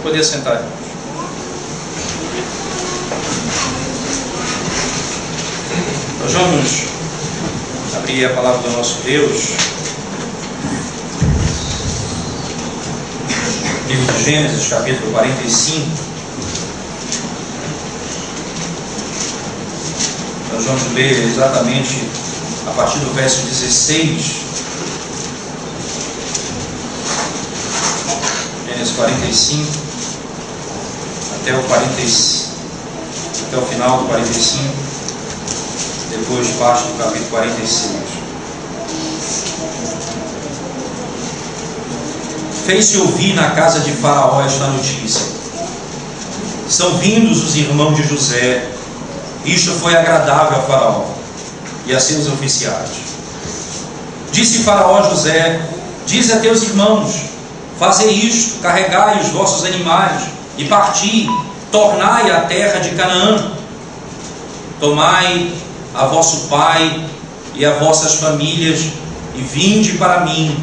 Poder sentar, irmãos. Nós vamos abrir a palavra do nosso Deus, livro de Gênesis, capítulo 45. Nós vamos ler exatamente a partir do verso 16. Gênesis 45 até o final do 45, depois parte do capítulo 46. Fez-se ouvir na casa de Faraó esta notícia: são vindos os irmãos de José. Isto foi agradável a Faraó e a seus oficiais. Disse Faraó a José: dize a teus irmãos, fazei isto, carregai os vossos animais e parti, tornai a terra de Canaã. Tomai a vosso pai e a vossas famílias e vinde para mim.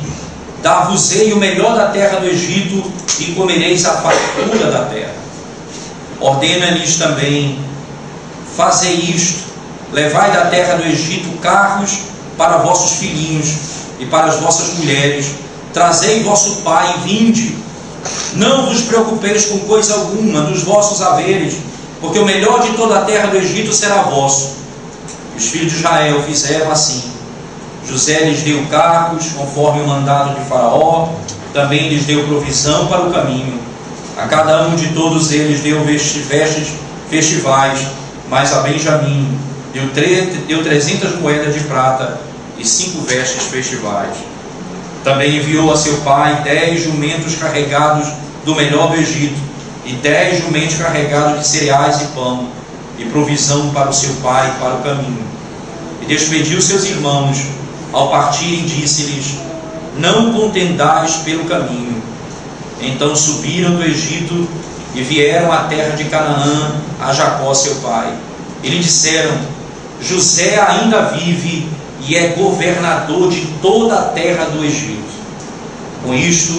Dar-vos-ei o melhor da terra do Egito e comereis a fartura da terra. Ordena-lhes também: fazei isto, levai da terra do Egito carros para vossos filhinhos e para as vossas mulheres. Trazei vosso pai e vinde. Não vos preocupeis com coisa alguma dos vossos haveres, porque o melhor de toda a terra do Egito será vosso. Os filhos de Israel fizeram assim. José lhes deu carros, conforme o mandado de Faraó, também lhes deu provisão para o caminho. A cada um de todos eles deu vestes festivais, mas a Benjamim deu 300 moedas de prata e 5 vestes festivais. Também enviou a seu pai 10 jumentos carregados do melhor do Egito, e 10 jumentos carregados de cereais e pão, e provisão para o seu pai e para o caminho. E despediu seus irmãos. Ao partirem, disse-lhes: não contendais pelo caminho. Então subiram do Egito e vieram à terra de Canaã, a Jacó seu pai. E lhe disseram: José ainda vive e é governador de toda a terra do Egito. Com isto,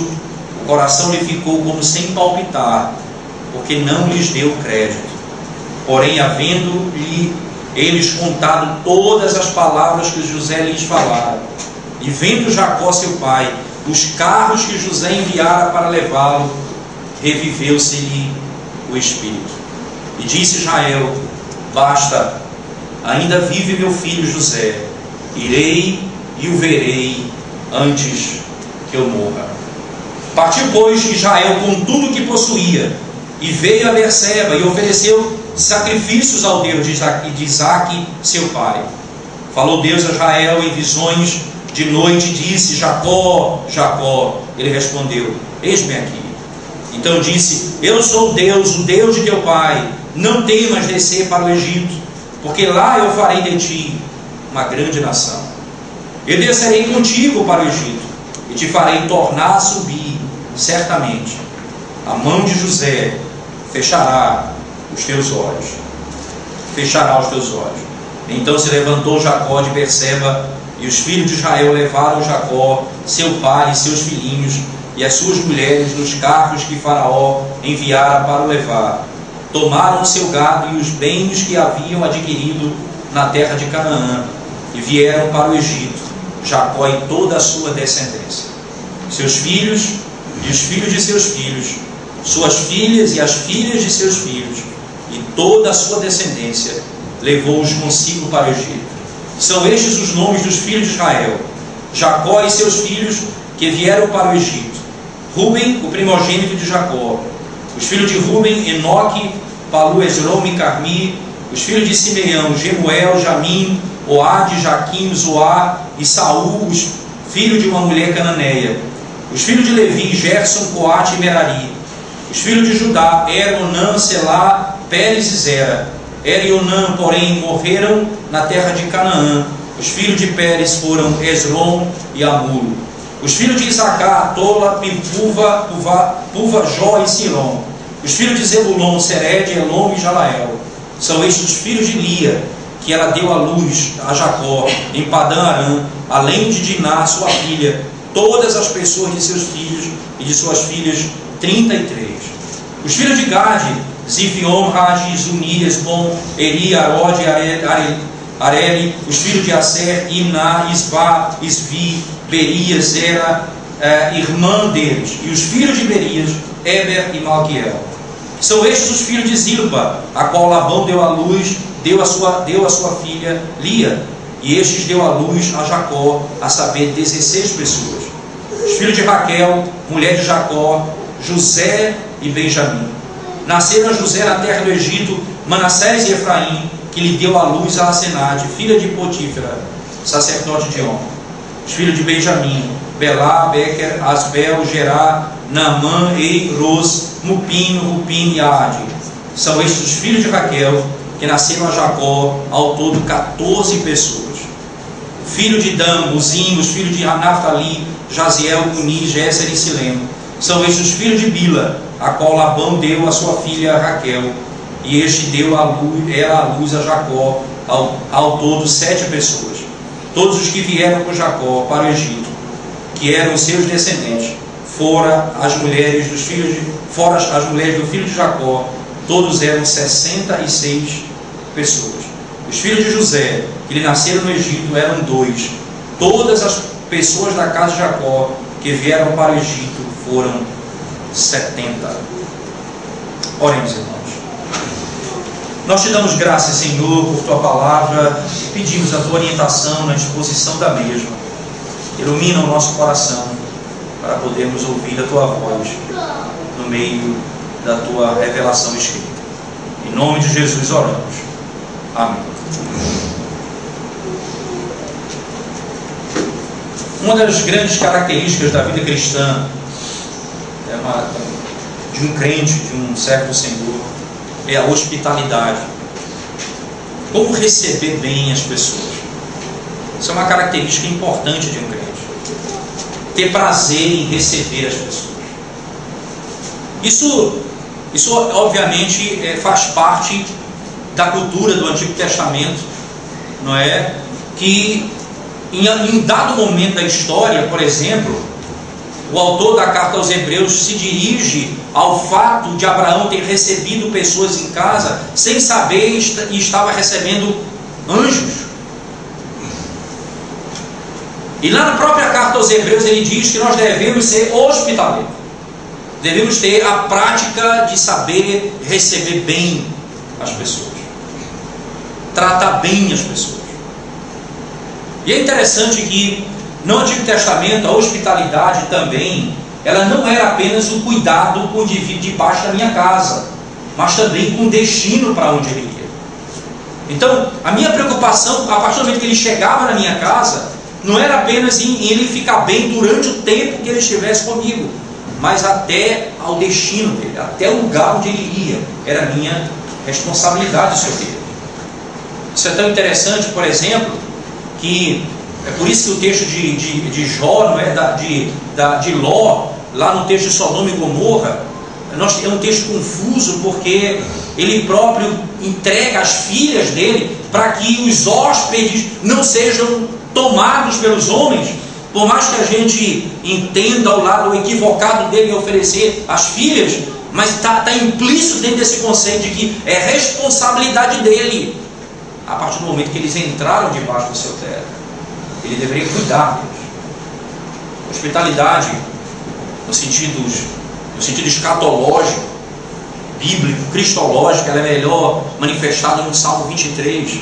o coração lhe ficou como sem palpitar, porque não lhes deu crédito. Porém, havendo-lhe eles contado todas as palavras que José lhes falara, e vendo Jacó seu pai os carros que José enviara para levá-lo, reviveu-se-lhe o espírito. E disse Israel: basta, ainda vive meu filho José, irei e o verei antes que eu morra. Partiu, pois, Israel com tudo o que possuía, e veio a Berseba, e ofereceu sacrifícios ao Deus de Isaque, seu pai. Falou Deus a Israel em visões de noite, e disse: Jacó, Jacó. Ele respondeu: eis-me aqui. Então disse: eu sou Deus, o Deus de teu pai. Não temas descer para o Egito, porque lá eu farei de ti uma grande nação. Eu descerei contigo para o Egito, e te farei tornar a subir. Certamente a mão de José fechará os teus olhos. Fechará os teus olhos. Então se levantou Jacó de Berseba, e os filhos de Israel levaram Jacó, seu pai e seus filhinhos, e as suas mulheres nos carros que Faraó enviara para o levar. Tomaram o seu gado e os bens que haviam adquirido na terra de Canaã, e vieram para o Egito, Jacó e toda a sua descendência, seus filhos e os filhos de seus filhos, suas filhas e as filhas de seus filhos, e toda a sua descendência, levou-os consigo para o Egito. São estes os nomes dos filhos de Israel: Jacó e seus filhos que vieram para o Egito. Ruben, o primogênito de Jacó. Os filhos de Ruben: Enoque, Palu, Esrom e Carmi. Os filhos de Simeão: Gemuel, Jamim, Oade, Jaquim, Zoar e Saul, filho de uma mulher cananeia. Os filhos de Levi: Gerson, Coate e Merari. Os filhos de Judá: Er, Onã, Selá, Pérez e Zera. Er e Onã, porém, morreram na terra de Canaã. Os filhos de Pérez foram Esrom e Amuro. Os filhos de Isacar: Tola, Puva, Jó e Sirom. Os filhos de Zebulon: Sered, Elom e Jalael. São estes os filhos de Lia, que ela deu à luz a Jacó em Padã-Arã, além de Diná, sua filha, todas as pessoas de seus filhos e de suas filhas, 33. Os filhos de Gade: Zifion, Raji, Zuni, Esbom, Eri, Arod, Areli. Os filhos de Aser: Imná, Isvá, Isvi, Berias, Zera, irmã deles. E os filhos de Berias: Eber e Malquiel. São estes os filhos de Zilpa, a qual Labão deu à luz, deu a sua filha Lia. E estes deu à luz a Jacó, a saber, 16 pessoas. Os filhos de Raquel, mulher de Jacó: José e Benjamim. Nasceram a José na terra do Egito Manassés e Efraim, que lhe deu à luz a Asenade, filha de Potífera, sacerdote de On. Os filhos de Benjamim: Belá, Bequer, Asbel, Gerá, Naamã, Ei, Ros, Mupim, Rupim e Ade. São estes os filhos de Raquel, que nasceram a Jacó, ao todo 14 pessoas. O filho de Dan, Uzim. Os filhos de Naftali: Jaziel, Guni, Jézer e Silemo. São estes os filhos de Bila, a qual Labão deu a sua filha Raquel, e este deu à luz a Jacó, ao todo 7 pessoas. Todos os que vieram com Jacó para o Egito, que eram os seus descendentes, fora as mulheres do filho de Jacó, todos eram 66 pessoas. Os filhos de José, que lhe nasceram no Egito, eram 2. Todas as pessoas da casa de Jacó que vieram para o Egito foram 70. Oremos, irmãos. Nós te damos graças, Senhor, por tua palavra e pedimos a tua orientação na exposição da mesma. Ilumina o nosso coração para podermos ouvir a tua voz no meio da tua revelação escrita. Em nome de Jesus oramos. Amém. Uma das grandes características da vida cristã, de um crente, de um servo do Senhor, é a hospitalidade. Como receber bem as pessoas. Isso é uma característica importante de um crente. Ter prazer em receber as pessoas. Isso obviamente faz parte da cultura do Antigo Testamento, não é? Que em dado momento da história, por exemplo, o autor da carta aos Hebreus se dirige ao fato de Abraão ter recebido pessoas em casa sem saber e estava recebendo anjos. E lá na própria carta aos Hebreus ele diz que nós devemos ser hospitaleiros. Devemos ter a prática de saber receber bem as pessoas. Tratar bem as pessoas. E é interessante que no Antigo Testamento a hospitalidade também, ela não era apenas o cuidado com o indivíduo debaixo da minha casa, mas também com o destino para onde ele ia. Então, a minha preocupação, a partir do momento que ele chegava na minha casa, não era apenas em ele ficar bem durante o tempo que ele estivesse comigo, mas até ao destino dele, até o lugar onde ele ia. Era a minha responsabilidade sobre ele. Isso é tão interessante, por exemplo, que é por isso que o texto de Jó, não é, de Ló, lá no texto de Sodoma e Gomorra, é um texto confuso, porque ele próprio entrega as filhas dele para que os hóspedes não sejam tomados pelos homens, por mais que a gente entenda o lado equivocado dele em oferecer as filhas, mas está implícito dentro desse conceito de que é responsabilidade dele, a partir do momento que eles entraram debaixo do seu teto. Ele deveria cuidar deles. Hospitalidade, no sentido escatológico, bíblico, cristológico, ela é melhor manifestada no Salmo 23,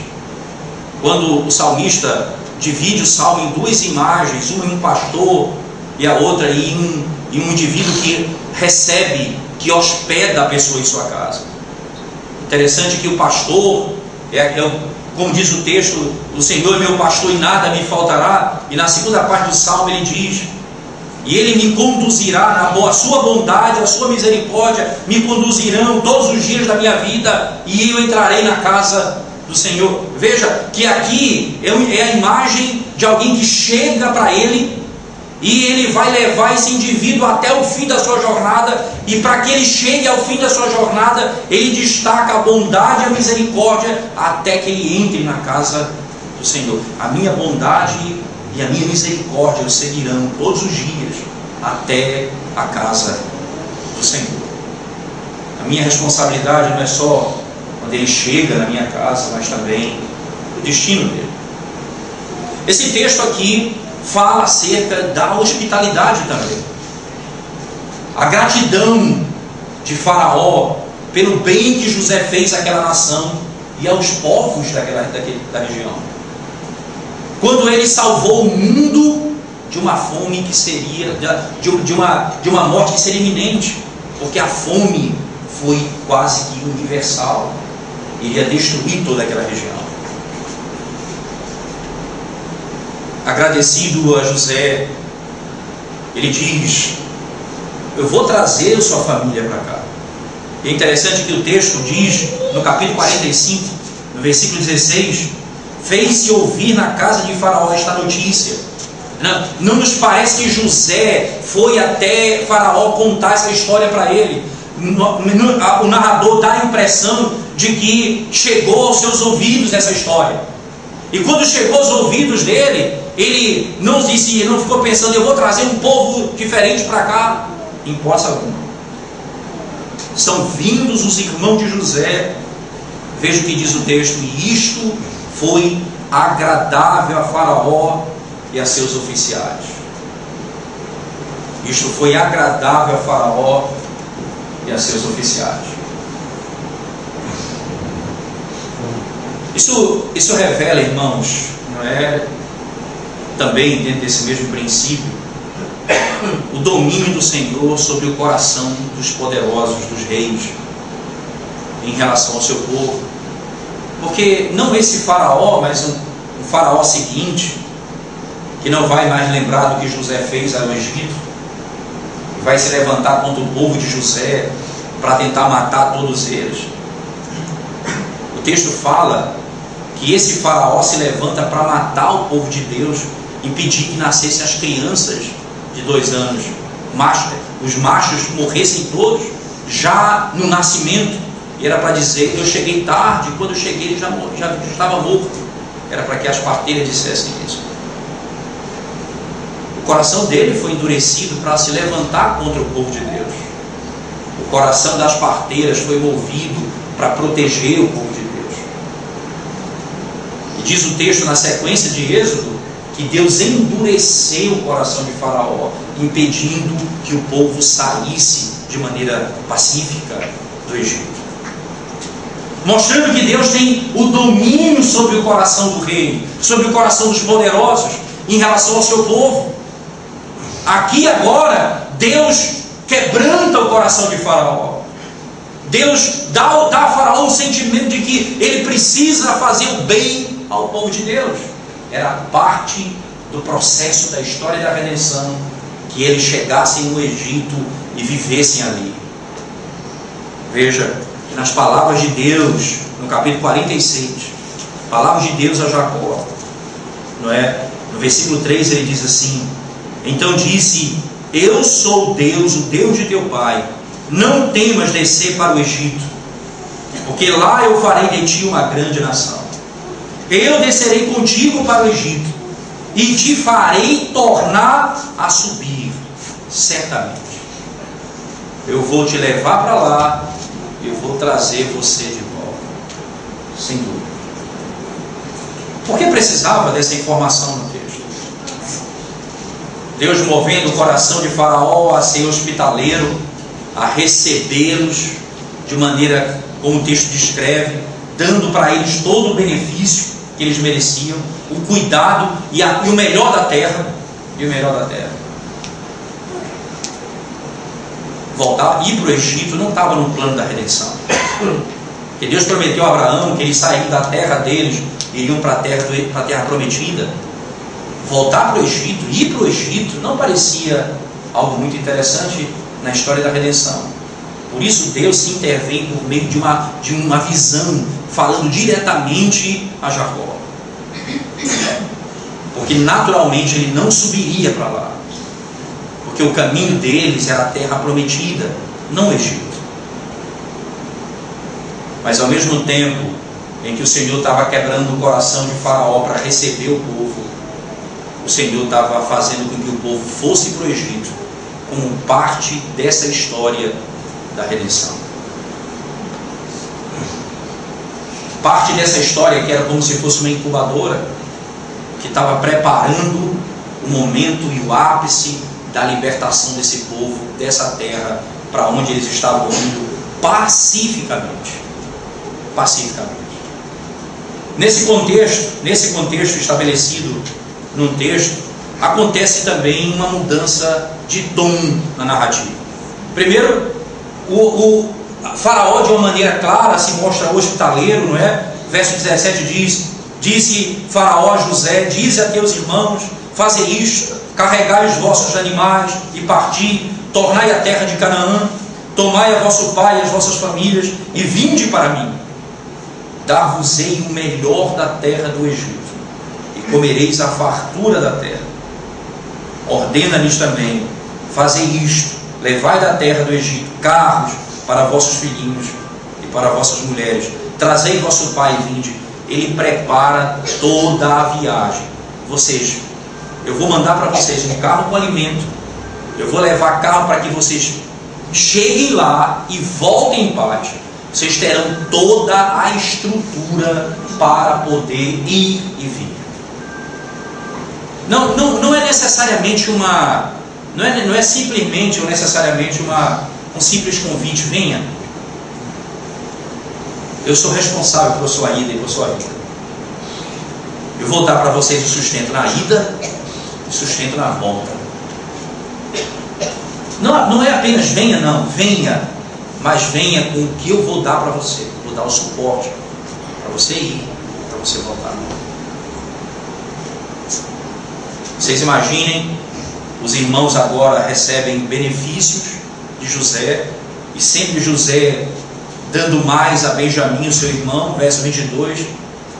quando o salmista divide o salmo em 2 imagens, uma em um pastor e a outra em um indivíduo que recebe, que hospeda a pessoa em sua casa. Interessante que o pastor como diz o texto, o Senhor é meu pastor e nada me faltará. E na segunda parte do salmo ele diz: e ele me conduzirá na sua bondade, a sua misericórdia me conduzirão todos os dias da minha vida, e eu entrarei na casa do Senhor. Veja que aqui é a imagem de alguém que chega para ele, e ele vai levar esse indivíduo até o fim da sua jornada, e para que ele chegue ao fim da sua jornada, ele destaca a bondade e a misericórdia até que ele entre na casa do Senhor. A minha bondade e a minha misericórdia o seguirão todos os dias até a casa do Senhor. A minha responsabilidade não é só quando ele chega na minha casa, mas também o destino dele. Esse texto aqui fala acerca da hospitalidade também. A gratidão de Faraó pelo bem que José fez àquela nação e aos povos da região. Quando ele salvou o mundo de uma fome que seria, de uma morte que seria iminente, porque a fome foi quase que universal, iria destruir toda aquela região. Agradecido a José, ele diz: eu vou trazer a sua família para cá. E é interessante que o texto diz, no capítulo 45, no versículo 16: fez-se ouvir na casa de Faraó esta notícia. Não nos parece que José foi até Faraó contar essa história para ele. O narrador dá a impressão de que chegou aos seus ouvidos essa história. E quando chegou aos ouvidos dele, ele não disse, ele não ficou pensando: eu vou trazer um povo diferente para cá. Em hipótese alguma. São vindos os irmãos de José. Veja o que diz o texto: e isto foi agradável a Faraó e a seus oficiais. Isto foi agradável a Faraó e a seus oficiais. Isso revela, irmãos, não é? Também dentro desse mesmo princípio, o domínio do Senhor sobre o coração dos poderosos, dos reis, em relação ao seu povo. Porque não esse Faraó, mas o Faraó seguinte, que não vai mais lembrar do que José fez ao Egito, vai se levantar contra o povo de José para tentar matar todos eles. O texto fala que esse Faraó se levanta para matar o povo de Deus, impedir que nascessem as crianças de 2 anos, os machos morressem todos já no nascimento. E era para dizer: eu cheguei tarde, e quando eu cheguei ele já estava morto. Era para que as parteiras dissessem isso. O coração dele foi endurecido para se levantar contra o povo de Deus. O coração das parteiras foi movido para proteger o povo de Deus. E diz o texto na sequência de Êxodo que Deus endureceu o coração de Faraó, impedindo que o povo saísse de maneira pacífica do Egito. Mostrando que Deus tem o domínio sobre o coração do rei, sobre o coração dos poderosos, em relação ao seu povo. Aqui agora, Deus quebranta o coração de Faraó. Deus dá a Faraó o sentimento de que ele precisa fazer o bem ao povo de Deus. Era parte do processo da história da redenção, que eles chegassem no Egito e vivessem ali. Veja, nas palavras de Deus, no capítulo 46, palavras de Deus a Jacó, não é? No versículo 3 ele diz assim: então disse: eu sou Deus, o Deus de teu pai, não temas descer para o Egito, porque lá eu farei de ti uma grande nação. Eu descerei contigo para o Egito, e te farei tornar a subir, certamente. Eu vou te levar para lá, e eu vou trazer você de volta, sem dúvida. Por que precisava dessa informação no texto? Deus movendo o coração de Faraó a ser hospitaleiro, a recebê-los de maneira como o texto descreve, dando para eles todo o benefício que eles mereciam, o cuidado e o melhor da terra. E o melhor da terra. Voltar, ir para o Egito não estava no plano da redenção. Porque Deus prometeu a Abraão que eles saíram da terra deles, iriam para a terra prometida. Voltar para o Egito, ir para o Egito, não parecia algo muito interessante na história da redenção. Por isso Deus se intervém por meio de uma visão, falando diretamente a Jacó. Porque naturalmente ele não subiria para lá, porque o caminho deles era a terra prometida, não o Egito. Mas ao mesmo tempo em que o Senhor estava quebrando o coração de Faraó para receber o povo, o Senhor estava fazendo com que o povo fosse para o Egito como parte dessa história da redenção. parte dessa história que era como se fosse uma incubadora, que estava preparando o momento e o ápice da libertação desse povo, dessa terra, para onde eles estavam indo pacificamente. Pacificamente. Nesse contexto estabelecido num texto, acontece também uma mudança de tom na narrativa. Primeiro, o Faraó, de uma maneira clara, se mostra hospitaleiro, não é? Verso 17 diz: disse Faraó a José: dize a teus irmãos, fazei isto, carregai os vossos animais e parti, tornai a terra de Canaã, tomai a vosso pai e as vossas famílias e vinde para mim. Dar-vos-ei o melhor da terra do Egito, e comereis a fartura da terra. Ordena-lhes também: fazei isto, levai da terra do Egito carros para vossos filhinhos e para vossas mulheres, trazei vosso pai e vinde. Ele prepara toda a viagem. Ou seja, eu vou mandar para vocês um carro com alimento, eu vou levar carro para que vocês cheguem lá e voltem em paz. Vocês terão toda a estrutura para poder ir e vir. Não é necessariamente uma... Não é simplesmente ou necessariamente um simples convite: venha. Eu sou responsável pela sua ida e pela sua vida. Eu vou dar para vocês o sustento na ida e sustento na volta. Não é apenas venha, não. Venha, mas venha com o que eu vou dar para você. Vou dar o suporte para você ir, para você voltar. Vocês imaginem, os irmãos agora recebem benefícios de José, e sempre José dando mais a Benjamim, o seu irmão. Verso 22: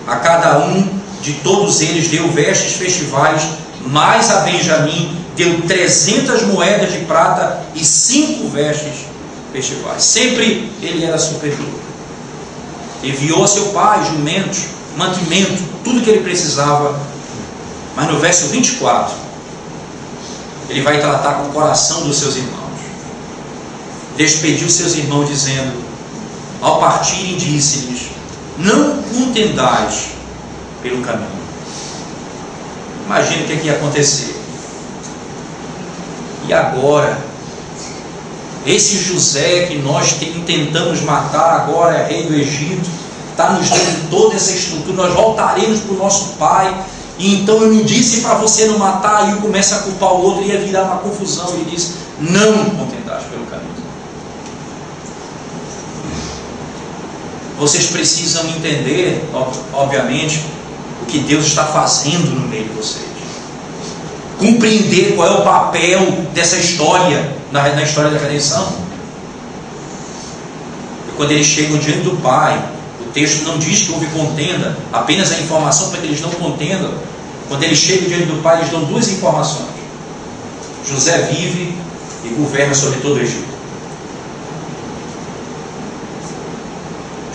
a cada um de todos eles deu vestes festivais, mais a Benjamim deu 300 moedas de prata e 5 vestes festivais. Sempre ele era superior. Enviou a seu pai jumentos, mantimento, tudo que ele precisava. Mas no verso 24, ele vai tratar com o coração dos seus irmãos. Despediu seus irmãos dizendo: ao partirem, disse-lhes: não contendais pelo caminho. Imagina o que ia acontecer. E agora, esse José que nós tentamos matar, agora é rei do Egito, está nos dando toda essa estrutura, nós voltaremos para o nosso pai. E então eu não disse para você não matar, e um começa a culpar o outro, ia virar uma confusão. Ele diz: não contendais pelo caminho. Vocês precisam entender, obviamente, o que Deus está fazendo no meio de vocês. Compreender qual é o papel dessa história, na história da redenção. E quando eles chegam diante do Pai, o texto não diz que houve contenda, apenas a informação para que eles não contendam. Quando eles chegam diante do Pai, eles dão 2 informações: José vive e governa sobre todo o Egito.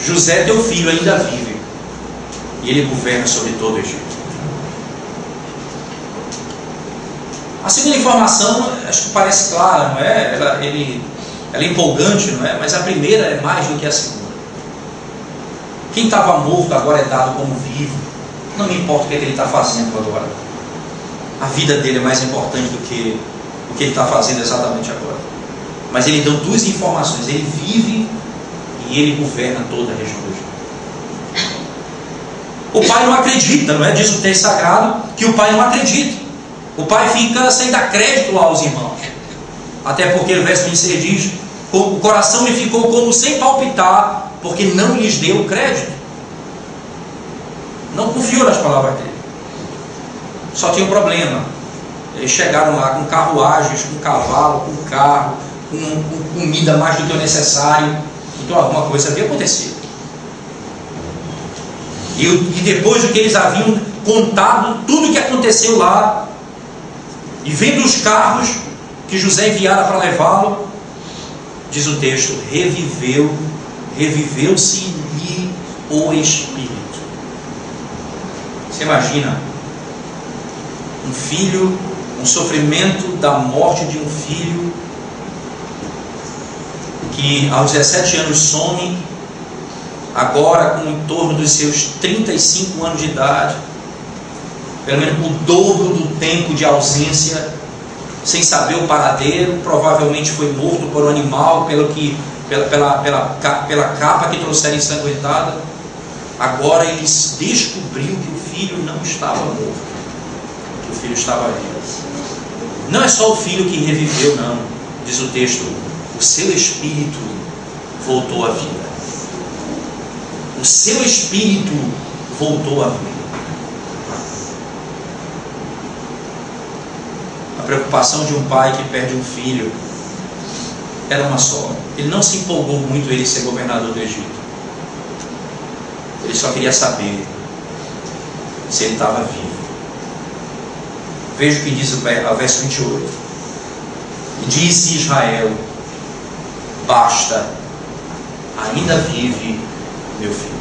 José, teu filho, ainda vive e ele governa sobre todo o Egito. A segunda informação, acho que parece clara, não é? Ela é empolgante, não é? Mas a primeira é mais do que a segunda. Quem estava morto agora é dado como vivo. Não me importa o que ele está fazendo agora. A vida dele é mais importante do que o que ele está fazendo exatamente agora. Mas ele dá 2 informações: ele vive e ele governa toda a região do Egito. O pai não acredita, não é? Diz o texto sagrado que o pai não acredita. O pai fica sem dar crédito aos irmãos. Até porque o verso 26 diz: o coração lhe ficou como sem palpitar, porque não lhes deu crédito. Não confiou nas palavras dele. Só tinha um problema: eles chegaram lá com carruagens, com cavalo, com carro, com comida mais do que o necessário. Então alguma coisa havia acontecido. E depois do que eles haviam contado tudo o que aconteceu lá, e vendo os carros que José enviara para levá-lo, diz o texto: reviveu-se-lhe o espírito. Você imagina um filho, um sofrimento da morte de um filho que aos 17 anos some, agora com em torno dos seus 35 anos de idade, pelo menos o dobro do tempo de ausência, sem saber o paradeiro, provavelmente foi morto por um animal, pela capa que trouxeram ensanguentada. Agora ele descobriu que o filho não estava morto, que o filho estava vivo. Não é só o filho que reviveu, não, diz o texto, o seu espírito voltou à vida. O seu espírito voltou à vida. A preocupação de um pai que perde um filho era uma só. Ele não se empolgou muito ele ser governador do Egito. Ele só queria saber se ele estava vivo. Veja o que diz o verso 28. Disse Israel: basta, ainda vive meu filho.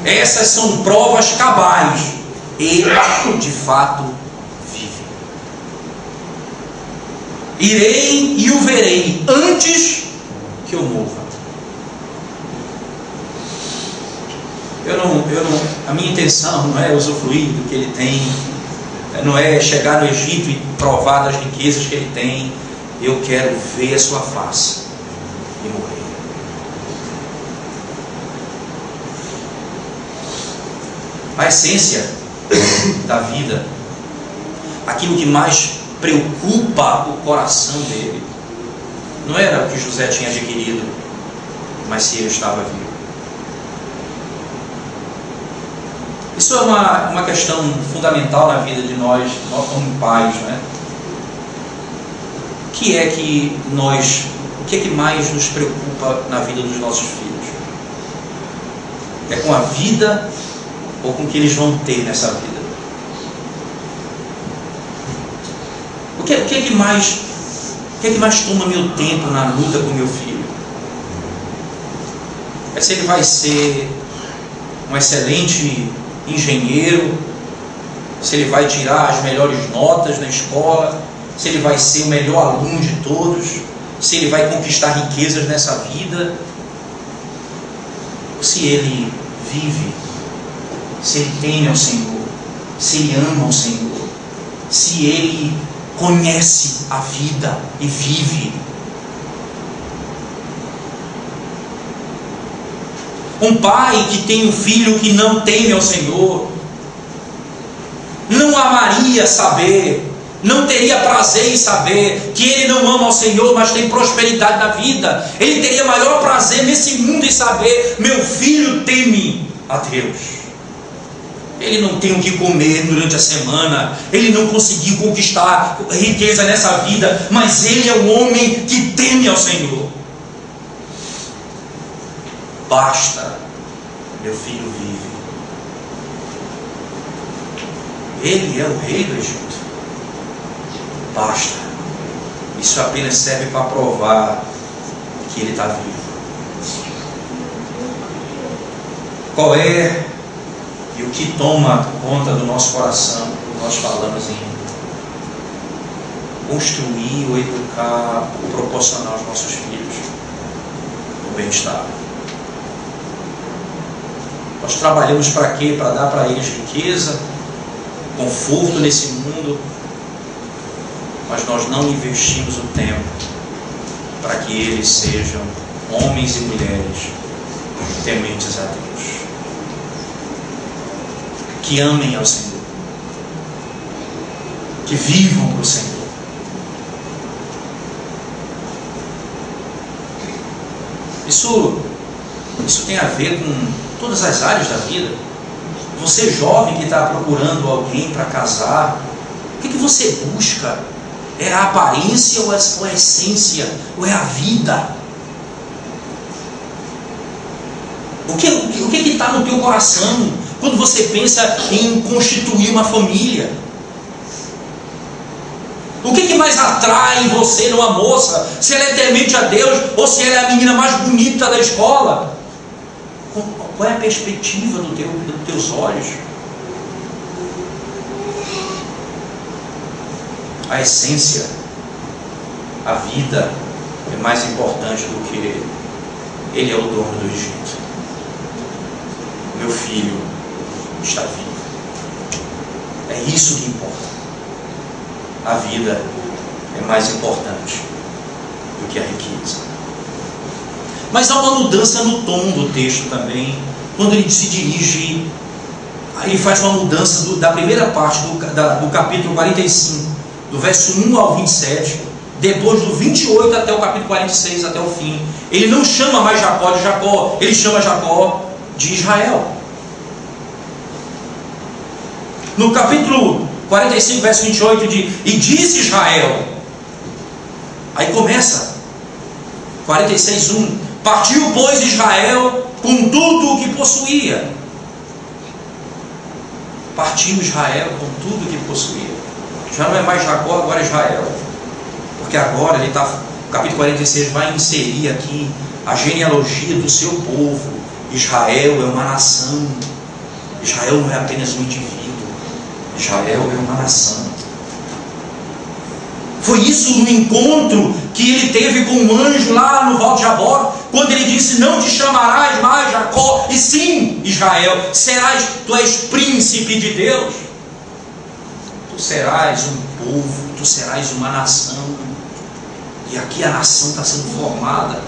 Essas são provas cabais. Ele de fato vive. Irei e o verei antes que eu morra. A minha intenção não é usufruir do que ele tem, não é chegar no Egito e provar das riquezas que ele tem. Eu quero ver a sua face e morrer. A essência da vida, aquilo que mais preocupa o coração dele, não era o que José tinha adquirido, mas se ele estava vivo. Isso é uma questão fundamental na vida de nós como pais, né? O que é que mais nos preocupa na vida dos nossos filhos? É com a vida ou com o que eles vão ter nessa vida? O que é que mais toma meu tempo na luta com meu filho? É se ele vai ser um excelente engenheiro, se ele vai tirar as melhores notas na escola, se ele vai ser o melhor aluno de todos, se ele vai conquistar riquezas nessa vida, ou se ele vive, se ele teme ao Senhor, se ele ama ao Senhor, se ele conhece a vida e vive. Um pai que tem um filho que não teme ao Senhor não amaria saber, não teria prazer em saber que ele não ama ao Senhor, mas tem prosperidade na vida. Ele teria maior prazer nesse mundo em saber: meu filho teme a Deus. Ele não tem o que comer durante a semana, ele não conseguiu conquistar riqueza nessa vida, mas ele é um homem que teme ao Senhor. Basta, meu filho vive. Ele é o rei do Egito. Basta. Isso apenas serve para provar que ele está vivo. Qual é e o que toma conta do nosso coração quando nós falamos em construir ou educar ou proporcionar aos nossos filhos o bem-estar? Nós trabalhamos para quê? Para dar para eles riqueza, conforto nesse mundo, mas nós não investimos o tempo para que eles sejam homens e mulheres tementes a Deus, que amem ao Senhor, que vivam para o Senhor. Isso tem a ver com todas as áreas da vida. Você jovem que está procurando alguém para casar, o que você busca? É a aparência ou a essência? Ou é a vida? O que está no teu coração quando você pensa em constituir uma família? O que mais atrai em você numa moça? Se ela é temente a Deus ou se ela é a menina mais bonita da escola? Qual é a perspectiva dos teus olhos? A essência, a vida é mais importante do que Ele é o dono do Egito. Meu filho está vivo. É isso que importa. A vida é mais importante do que a riqueza. Mas há uma mudança no tom do texto também, quando ele se dirige, ele faz uma mudança da primeira parte do capítulo 45, do verso 1 ao 27, depois do 28 até o capítulo 46, até o fim. Ele não chama mais Jacó de Jacó, ele chama Jacó de Israel. No capítulo 45, verso 28, e disse Israel, aí começa, 46:1, partiu, pois, Israel com tudo o que possuía. Partiu Israel com tudo o que possuía. Já não é mais Jacó, agora é Israel. Porque agora ele está, o capítulo 46 vai inserir aqui a genealogia do seu povo. Israel é uma nação. Israel não é apenas um indivíduo. Israel é uma nação. Foi isso no encontro que ele teve com o anjo lá no Val de Jabor, quando ele disse: não te chamarás mais Jacó, e sim Israel, tu és príncipe de Deus. Tu serás um povo, tu serás uma nação. E aqui a nação está sendo formada.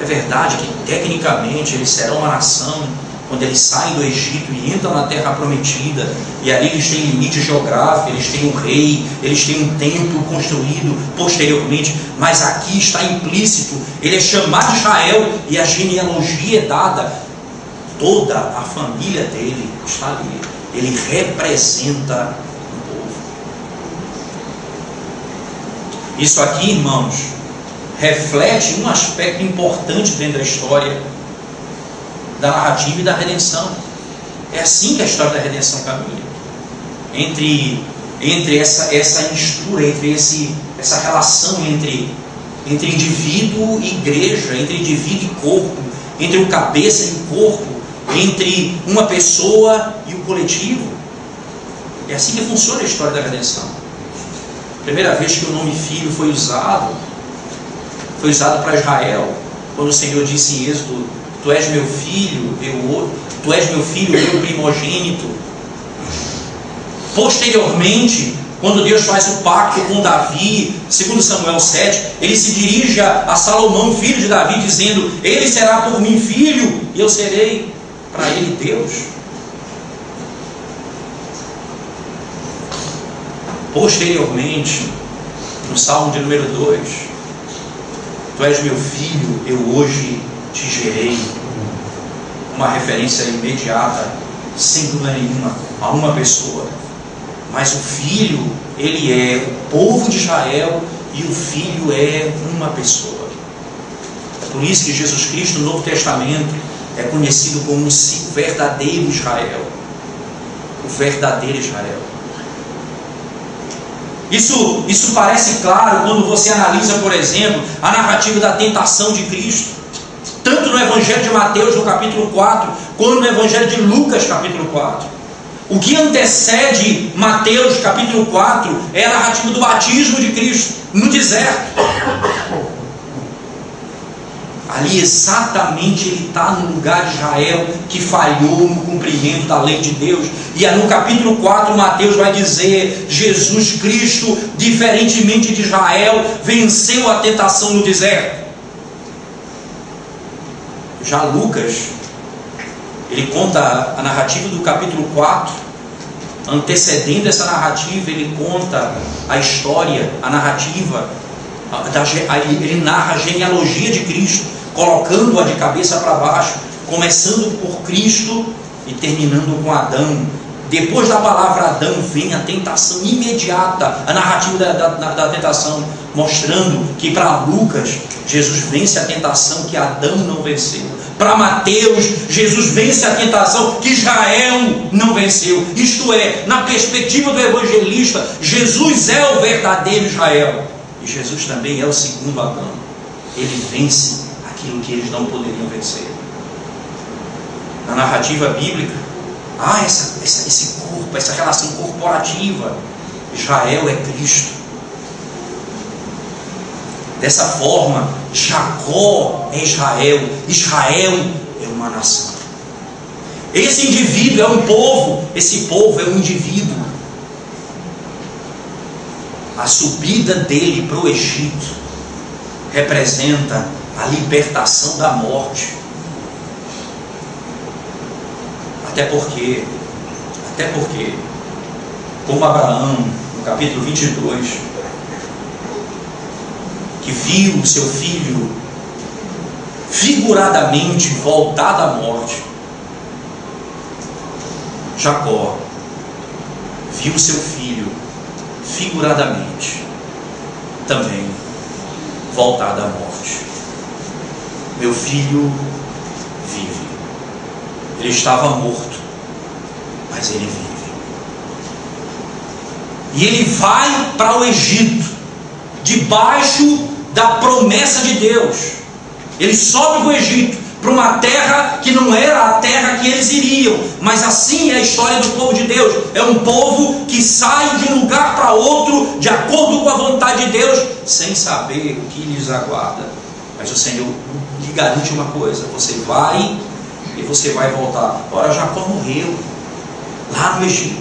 É verdade que tecnicamente eles serão uma nação quando eles saem do Egito e entram na terra prometida, e ali eles têm limite geográfico, eles têm um rei, eles têm um templo construído posteriormente, mas aqui está implícito, ele é chamado Israel, e a genealogia é dada, toda a família dele está ali, ele representa o povo. Isso aqui, irmãos, reflete um aspecto importante dentro da história da narrativa e da redenção. É assim que a história da redenção caminha, entre essa mistura, essa relação entre indivíduo e igreja, entre indivíduo e corpo, entre o cabeça e o corpo, entre uma pessoa e o coletivo. É assim que funciona a história da redenção. A primeira vez que o nome filho foi usado para Israel, quando o Senhor disse em Êxodo: tu és meu filho, meu primogênito. Posteriormente, quando Deus faz o pacto com Davi, segundo Samuel 7, ele se dirige a Salomão, filho de Davi, dizendo: ele será por mim filho, e eu serei para ele Deus. Posteriormente, no Salmo de número 2, tu és meu filho, eu hoje te gerei. Uma referência imediata, sem dúvida nenhuma, a uma pessoa. Mas o filho, ele é o povo de Israel, e o filho é uma pessoa. É por isso que Jesus Cristo no Novo Testamento é conhecido como o verdadeiro Israel. O verdadeiro Israel. Isso parece claro quando você analisa, por exemplo, a narrativa da tentação de Cristo, tanto no Evangelho de Mateus, no capítulo 4, quanto no Evangelho de Lucas, capítulo 4. O que antecede Mateus, capítulo 4, é a narrativa do batismo de Cristo no deserto. Ali exatamente ele está no lugar de Israel que falhou no cumprimento da lei de Deus. E no capítulo 4 Mateus vai dizer: Jesus Cristo, diferentemente de Israel, venceu a tentação no deserto. Já Lucas, ele conta a narrativa do capítulo 4, antecedendo essa narrativa, ele conta a história, a narrativa, ele narra a genealogia de Cristo, colocando-a de cabeça para baixo, começando por Cristo e terminando com Adão. Depois da palavra Adão vem a tentação imediata, a narrativa da tentação, mostrando que para Lucas, Jesus vence a tentação que Adão não venceu. Para Mateus, Jesus vence a tentação que Israel não venceu. Isto é, na perspectiva do evangelista, Jesus é o verdadeiro Israel. E Jesus também é o segundo Adão. Ele vence aquilo que eles não poderiam vencer. Na narrativa bíblica, há esse corpo, essa relação corporativa. Israel é Cristo. Dessa forma, Jacó é Israel, Israel é uma nação. Esse indivíduo é um povo, esse povo é um indivíduo. A subida dele para o Egito representa a libertação da morte. Até porque, como Abraão, no capítulo 22, que viu o seu filho figuradamente voltar da morte, Jacó viu seu filho figuradamente também voltar da morte. Meu filho vive. Ele estava morto, mas ele vive. E ele vai para o Egito, debaixo da promessa de Deus. Ele sobe para o Egito, para uma terra que não era a terra que eles iriam, mas assim é a história do povo de Deus. É um povo que sai de um lugar para outro, de acordo com a vontade de Deus, sem saber o que lhes aguarda. Mas o Senhor lhe garante uma coisa: você vai e você vai voltar. Ora, Jacó morreu lá no Egito,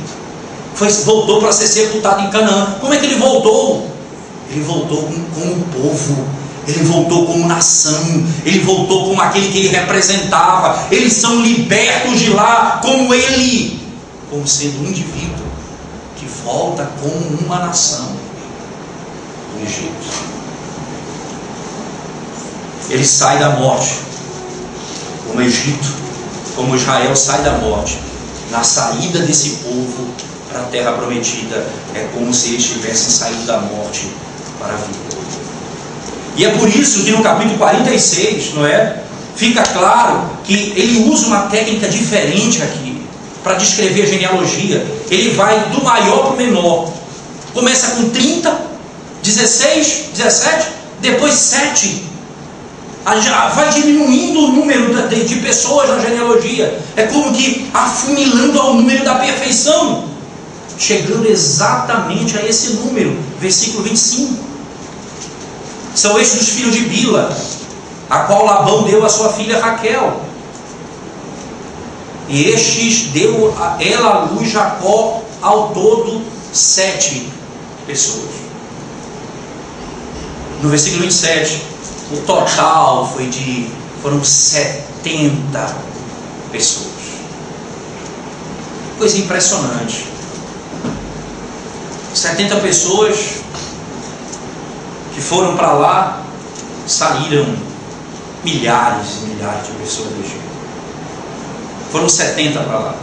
voltou para ser sepultado em Canaã. Como é que ele voltou? Ele voltou como povo, ele voltou como nação, ele voltou como aquele que ele representava. Eles são libertos de lá como ele, como sendo um indivíduo que volta como uma nação do Egito. Ele sai da morte, como Egito, como Israel sai da morte. Na saída desse povo para a terra prometida, é como se eles tivessem saído da morte para a vida. E é por isso que no capítulo 46, não é? Fica claro que ele usa uma técnica diferente aqui para descrever a genealogia. Ele vai do maior para o menor. Começa com 30, 16, 17, depois 7. Vai diminuindo o número de pessoas na genealogia. É como que afunilando ao número da perfeição, chegando exatamente a esse número, versículo 25. São estes os filhos de Bila, a qual Labão deu a sua filha Raquel. E estes deu ela à luz Jacó, ao todo 7 pessoas. No versículo 27, o total foram 70 pessoas. Coisa impressionante. 70 pessoas que foram para lá, saíram milhares e milhares de pessoas do Egito. Foram 70 para lá.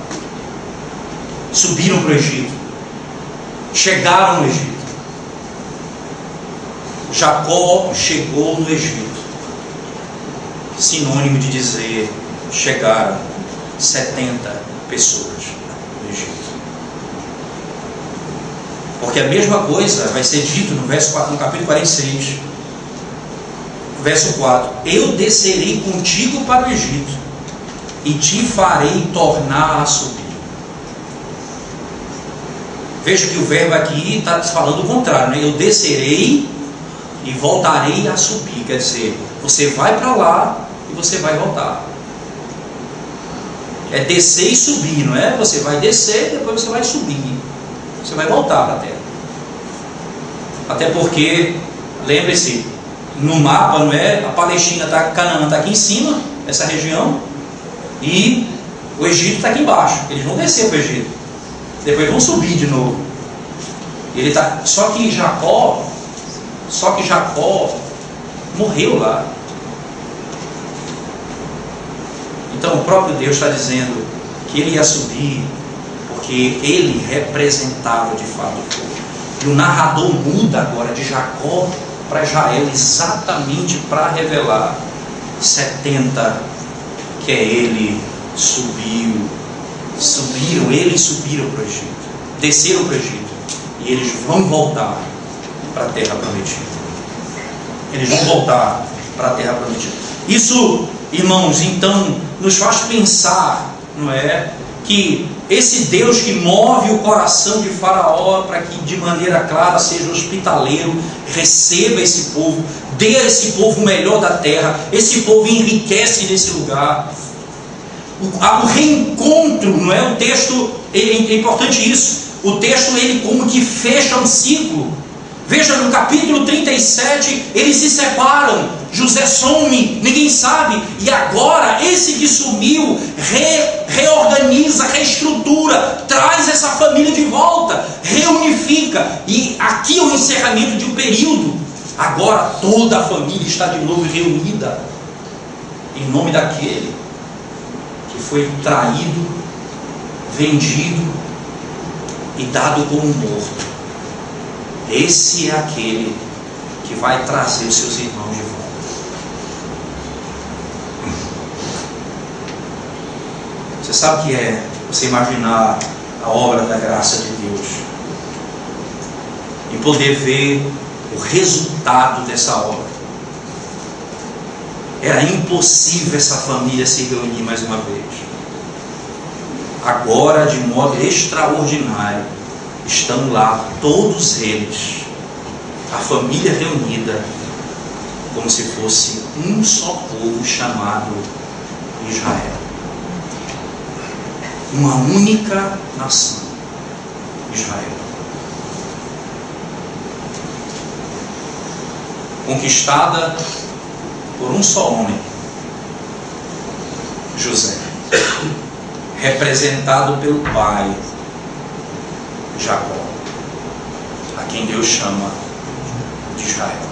Subiram para o Egito. Chegaram no Egito. Jacó chegou no Egito. Sinônimo de dizer, chegaram 70 pessoas no Egito. Porque a mesma coisa vai ser dito no capítulo 46, verso 4: eu descerei contigo para o Egito e te farei tornar a subir. Veja que o verbo aqui está falando o contrário, né? Eu descerei e voltarei a subir. Quer dizer, você vai para lá e você vai voltar. É descer e subir, não é? Você vai descer e depois você vai subir. Você vai voltar para a terra. Até porque, lembre-se, no mapa, não é? A Palestina está, Canaã está aqui em cima, essa região, e o Egito está aqui embaixo. Eles vão descer para o Egito, depois vão subir de novo. Ele tá, só que Jacó morreu lá. Então o próprio Deus está dizendo que ele ia subir, porque ele representava de fato o povo. E o narrador muda agora de Jacó para Israel, exatamente para revelar 70 que ele subiram para o Egito, desceram para o Egito, e eles vão voltar para a terra prometida. Eles vão voltar para a terra prometida. Isso, irmãos, então nos faz pensar, não é, que esse Deus que move o coração de Faraó para que de maneira clara seja hospitaleiro, receba esse povo, dê a esse povo o melhor da terra, esse povo enriquece nesse lugar. O reencontro, não é? O texto, é importante isso, o texto ele como que fecha um ciclo. Veja, no capítulo 37, eles se separam, José some, ninguém sabe, e agora esse que sumiu, reorganiza, reestrutura, traz essa família de volta, reunifica, e aqui é o encerramento de um período. Agora toda a família está de novo reunida, em nome daquele que foi traído, vendido e dado como morto. Esse é aquele que vai trazer os seus irmãos de volta. Você sabe o que é você imaginar a obra da graça de Deus e poder ver o resultado dessa obra. Era impossível essa família se reunir mais uma vez. Agora, de modo extraordinário, estão lá todos eles, a família reunida, como se fosse um só povo chamado Israel. Uma única nação, Israel. Conquistada por um só homem, José, representado pelo pai, Jacó, a quem Deus chama de Israel.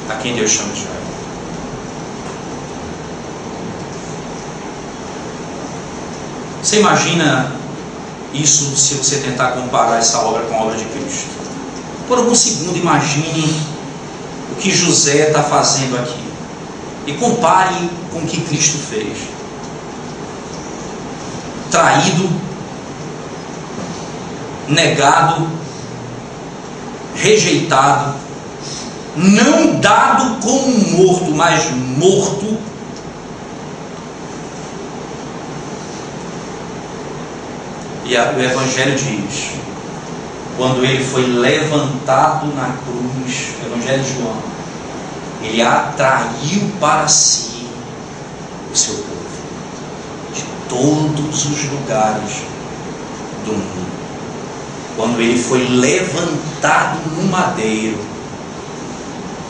A quem Deus chama de Israel. Você imagina isso se você tentar comparar essa obra com a obra de Cristo? Por algum segundo imagine o que José está fazendo aqui e compare com o que Cristo fez. Traído, negado, rejeitado, não dado como morto, mas morto. E o Evangelho diz, quando ele foi levantado na cruz, o Evangelho de João, ele atraiu para si o seu povo, de todos os lugares do mundo. Quando ele foi levantado no madeiro,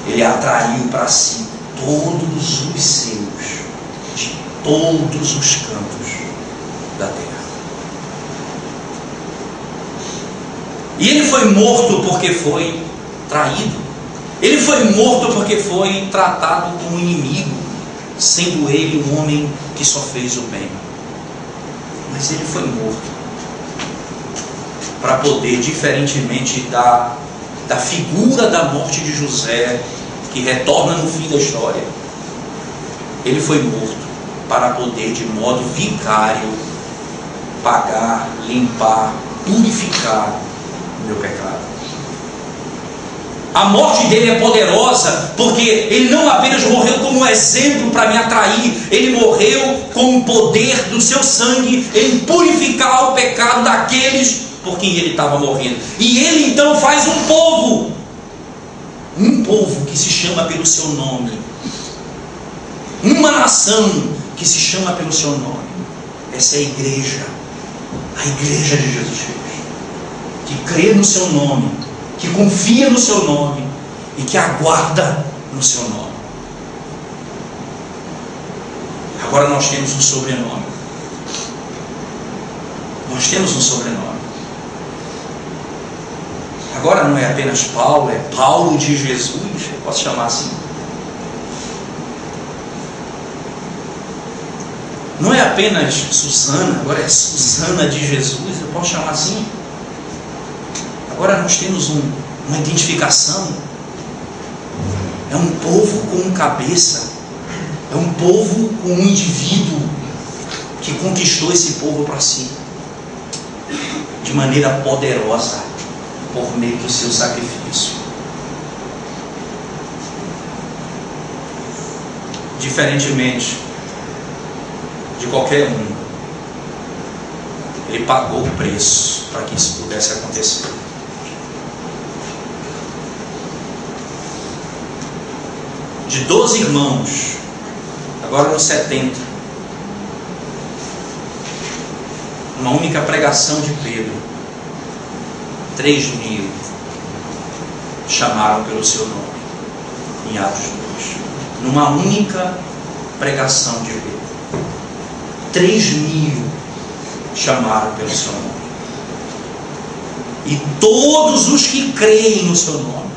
ele atraiu para si todos os seus, de todos os cantos da terra. E ele foi morto porque foi traído. Ele foi morto porque foi tratado como inimigo, sendo ele um homem que só fez o bem. Mas ele foi morto para poder, diferentemente da figura da morte de José, que retorna no fim da história, ele foi morto para poder, de modo vicário, pagar, limpar, purificar o meu pecado. A morte dele é poderosa, porque ele não apenas morreu como um exemplo para me atrair, ele morreu com o poder do seu sangue em purificar o pecado daqueles por quem ele estava morrendo. E ele então faz um povo que se chama pelo seu nome, uma nação que se chama pelo seu nome. Essa é a igreja de Jesus Cristo, que crê no seu nome, que confia no seu nome e que aguarda no seu nome. Agora nós temos um sobrenome. Nós temos um sobrenome. Agora não é apenas Paulo, é Paulo de Jesus, eu posso chamar assim. Não é apenas Susana, agora é Susana de Jesus, eu posso chamar assim. Agora nós temos uma identificação. É um povo com cabeça. É um povo com um indivíduo que conquistou esse povo para si de maneira poderosa por meio do seu sacrifício. Diferentemente de qualquer um. Ele pagou o preço para que isso pudesse acontecer. De 12 irmãos, agora nos 70, uma única pregação de Pedro, 3.000 chamaram pelo seu nome, em Atos 2. Numa única pregação de Pedro, 3.000 chamaram pelo seu nome. E todos os que creem no seu nome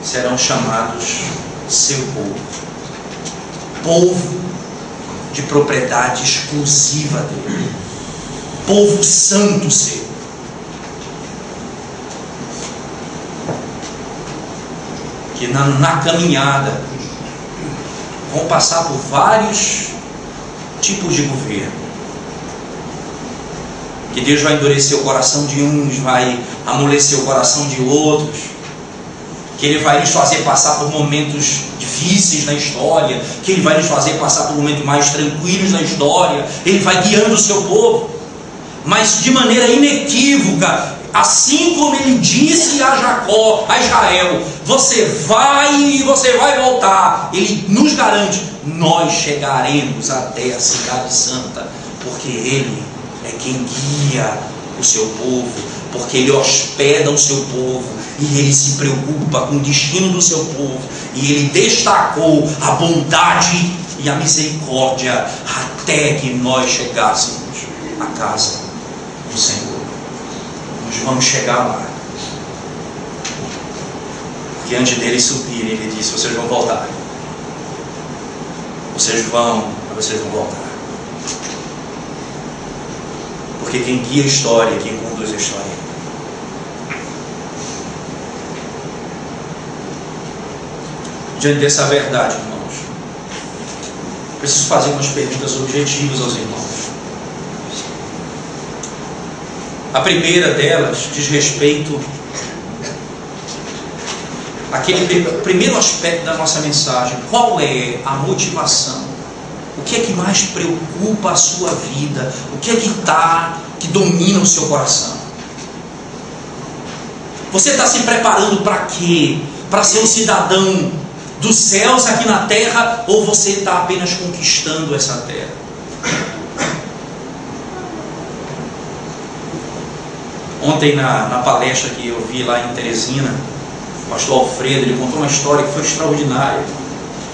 serão chamados seu povo, povo de propriedade exclusiva dele, povo santo seu. Que na caminhada vão passar por vários tipos de governo, que Deus vai endurecer o coração de uns, vai amolecer o coração de outros, que Ele vai nos fazer passar por momentos difíceis na história, que Ele vai nos fazer passar por momentos mais tranquilos na história. Ele vai guiando o seu povo, mas de maneira inequívoca, assim como Ele disse a Jacó, a Israel: você vai voltar. Ele nos garante: nós chegaremos até a cidade santa, porque Ele é quem guia o seu povo, porque Ele hospeda o seu povo, e Ele se preocupa com o destino do seu povo, e Ele destacou a bondade e a misericórdia até que nós chegássemos à casa do Senhor. Nós vamos chegar lá. Diante dele subir, Ele disse: vocês vão voltar. Vocês vão voltar. Porque quem guia a história, quem conduz a história, diante dessa verdade, irmãos, preciso fazer umas perguntas objetivas aos irmãos. A primeira delas diz respeito àquele primeiro aspecto da nossa mensagem. Qual é a motivação? O que é que mais preocupa a sua vida? O que é que domina o seu coração? Você está se preparando para quê? Para ser um cidadão dos céus aqui na terra, ou você está apenas conquistando essa terra? Ontem na palestra que eu vi lá em Teresina, o pastor Alfredo, ele contou uma história que foi extraordinária.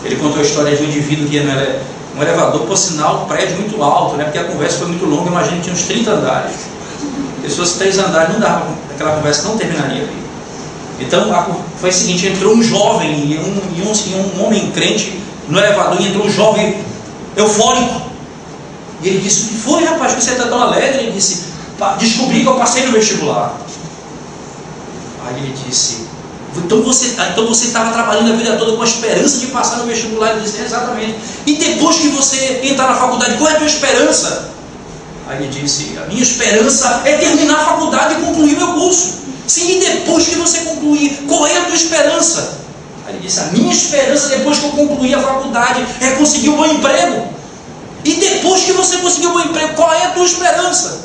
Ele contou a história de um indivíduo que ia um elevador, por sinal, um prédio muito alto, né? Porque a conversa foi muito longa. Imagina que tinha uns 30 andares. Se fosse 3 andares, não dava, aquela conversa não terminaria ali. Então foi o seguinte: entrou um jovem e um homem crente no elevador, e entrou um jovem eufórico, e ele disse: o que foi, rapaz, que você está tão alegre? Ele disse: descobri que eu passei no vestibular. Aí ele disse: então você estava trabalhando a vida toda com a esperança de passar no vestibular? Ele disse: exatamente. E depois que você entrar na faculdade, qual é a tua esperança? Aí ele disse: a minha esperança é terminar a faculdade e concluir meu curso. Sim, e depois que você concluir, qual é a tua esperança? Aí ele disse: a minha esperança, depois que eu concluir a faculdade, é conseguir um bom emprego. E depois que você conseguir um bom emprego, qual é a tua esperança?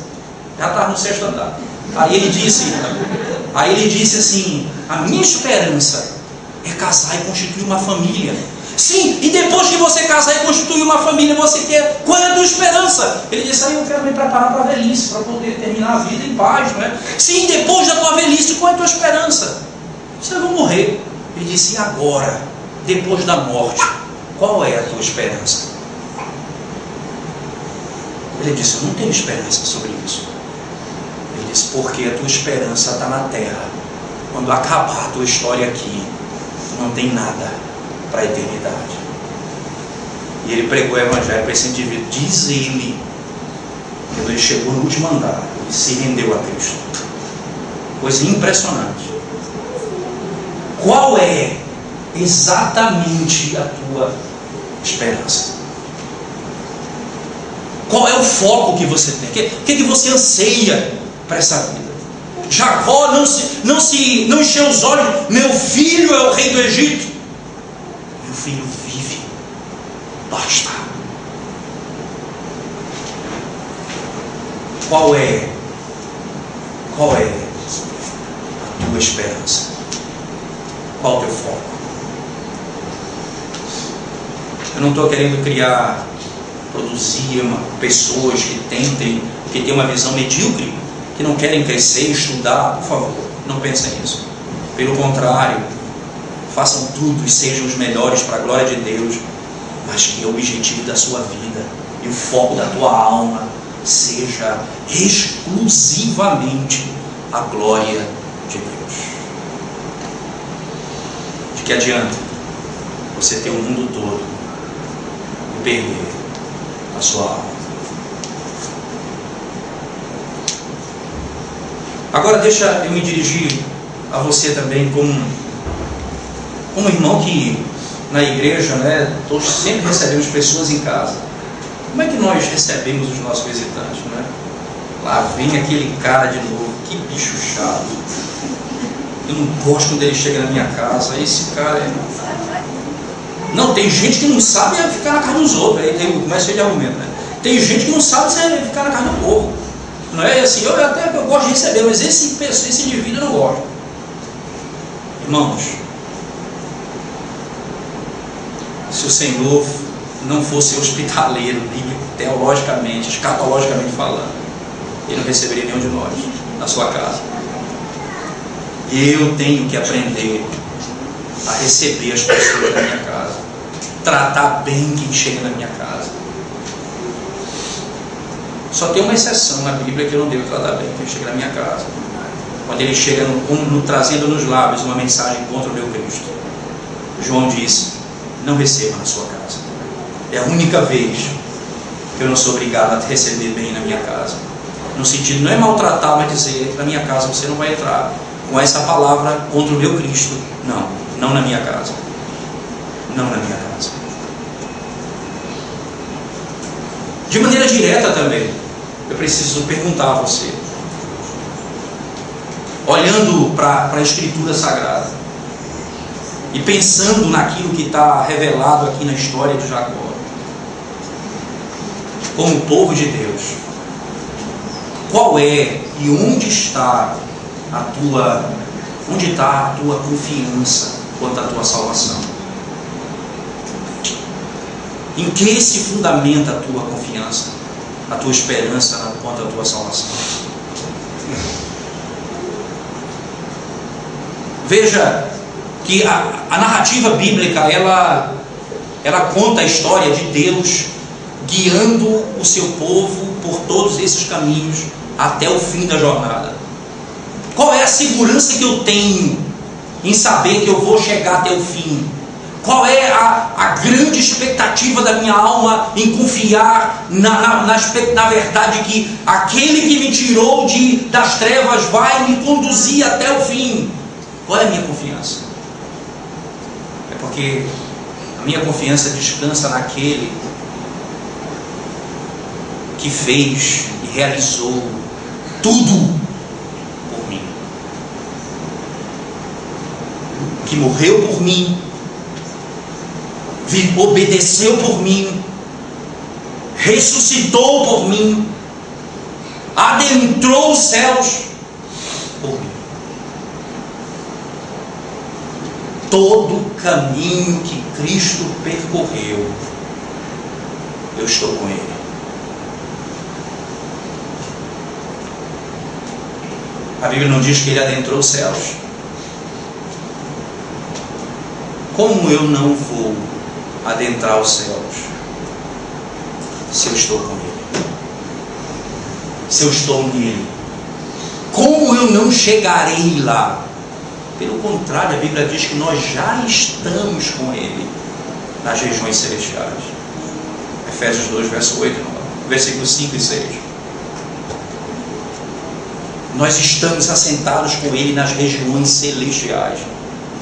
Já estava no 6º andar. Aí ele disse assim: a minha esperança é casar e constituir uma família. Sim, e depois que você casar e constituir uma família, você quer, qual é a tua esperança? Ele disse: eu quero me preparar para a velhice, para poder terminar a vida em paz, não é? Sim, depois da tua velhice, qual é a tua esperança? Você vai morrer. Ele disse: e agora, depois da morte, qual é a tua esperança? Ele disse: eu não tenho esperança sobre isso. Ele disse: porque a tua esperança está na terra. Quando acabar a tua história aqui, tu não tem nada para a eternidade. E ele pregou o evangelho para esse indivíduo. Diz ele, quando ele chegou no último andar, ele se rendeu a Cristo. Coisa impressionante. Qual é exatamente a tua esperança? Qual é o foco que você tem? O que você anseia para essa vida? Jacó não encheu os olhos: meu filho é o rei do Egito. Meu filho vive, basta. Qual é a tua esperança? Qual o teu foco? Eu não estou querendo produzir pessoas que tentem, que têm uma visão medíocre, que não querem crescer, estudar. Por favor, não pensem nisso. Pelo contrário, façam tudo e sejam os melhores para a glória de Deus, mas que o objetivo da sua vida e o foco da tua alma seja exclusivamente a glória de Deus. De que adianta você ter o mundo todo e perder a sua alma? Agora deixa eu me dirigir a você também como irmão que na igreja, né, sempre recebemos pessoas em casa. Como é que nós recebemos os nossos visitantes, né? Lá vem aquele cara de novo, que bicho chato. Eu não gosto quando ele chega na minha casa. Esse cara é... Não, tem gente que não sabe ficar na casa dos outros. Aí tem mais cheio de argumento, né? Tem gente que não sabe ficar na casa do povo. Não é assim, eu gosto de receber, mas esse indivíduo eu não gosto. Irmãos, se o Senhor não fosse hospitaleiro, teologicamente, escatologicamente falando, Ele não receberia nenhum de nós na sua casa. Eu tenho que aprender a receber as pessoas na minha casa, tratar bem quem chega na minha casa. Só tem uma exceção na Bíblia que eu não devo tratar bem quem chega na minha casa. Quando ele chega trazendo nos lábios uma mensagem contra o meu Cristo. João disse: não receba na sua casa. É a única vez que eu não sou obrigado a te receber bem na minha casa. No sentido, não é maltratar, mas dizer: na minha casa você não vai entrar com essa palavra contra o meu Cristo. Não, não na minha casa. Não na minha casa. De maneira direta também, eu preciso perguntar a você, olhando para a Escritura Sagrada e pensando naquilo que está revelado aqui na história de Jacó, como povo de Deus, qual é e onde está a tua confiança quanto à tua salvação? Em que se fundamenta a tua confiança, a tua esperança quanto à tua salvação? Veja que a narrativa bíblica ela conta a história de Deus guiando o seu povo por todos esses caminhos até o fim da jornada. Qual é a segurança que eu tenho em saber que eu vou chegar até o fim? Qual é a grande expectativa da minha alma em confiar na verdade que aquele que me tirou das trevas vai me conduzir até o fim? Qual é a minha confiança? É porque a minha confiança descansa naquele que fez e realizou tudo por mim, que morreu por mim, obedeceu por mim, ressuscitou por mim, adentrou os céus por mim. Todo o caminho que Cristo percorreu, eu estou com Ele. A Bíblia não diz que Ele adentrou os céus. Como eu não vou adentrar os céus se eu estou com Ele? Se eu estou nele, como eu não chegarei lá? Pelo contrário, a Bíblia diz que nós já estamos com Ele nas regiões celestiais. Efésios 2, verso 8 e 9, versículos 5 e 6. Nós estamos assentados com Ele nas regiões celestiais.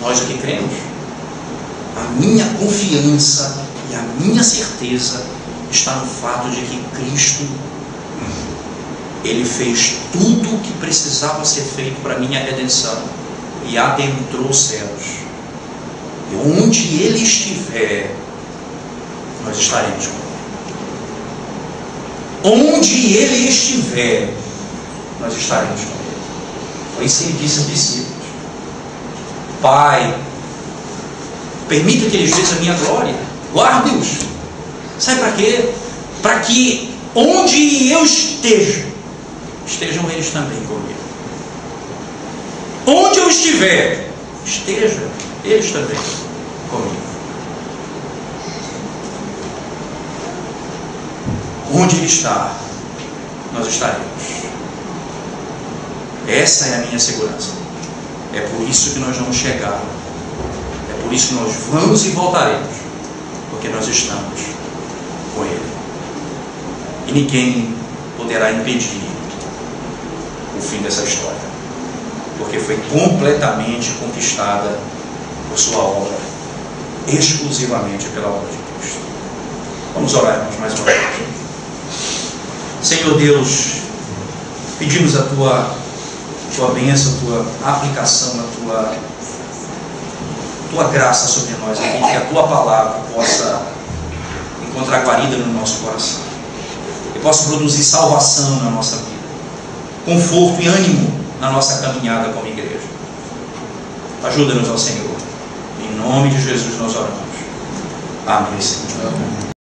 Nós o que cremos? A minha confiança e a minha certeza está no fato de que Cristo, Ele fez tudo o que precisava ser feito para a minha redenção e adentrou os céus. E onde Ele estiver, nós estaremos com Ele. onde Ele estiver, nós estaremos com Ele. Foi isso que Ele disse aos discípulos. Pai, permita que eles vejam a minha glória, guarde-os. Sabe para quê? Para que onde eu esteja, estejam eles também comigo. Onde eu estiver, estejam eles também comigo. Onde Ele está, nós estaremos. Essa é a minha segurança. É por isso que nós vamos chegar. É por isso que nós vamos e voltaremos. Porque nós estamos com Ele. E ninguém poderá impedir o fim dessa história. Porque foi completamente conquistada por sua obra. Exclusivamente pela obra de Cristo. Vamos orar mais uma vez. Senhor Deus, pedimos a Tua bênção, a Tua aplicação, a Tua graça sobre nós, aqui, que a Tua palavra possa encontrar guarida no nosso coração, e possa produzir salvação na nossa vida, conforto e ânimo na nossa caminhada como igreja. Ajuda-nos, ó Senhor. Em nome de Jesus nós oramos. Amém, Senhor.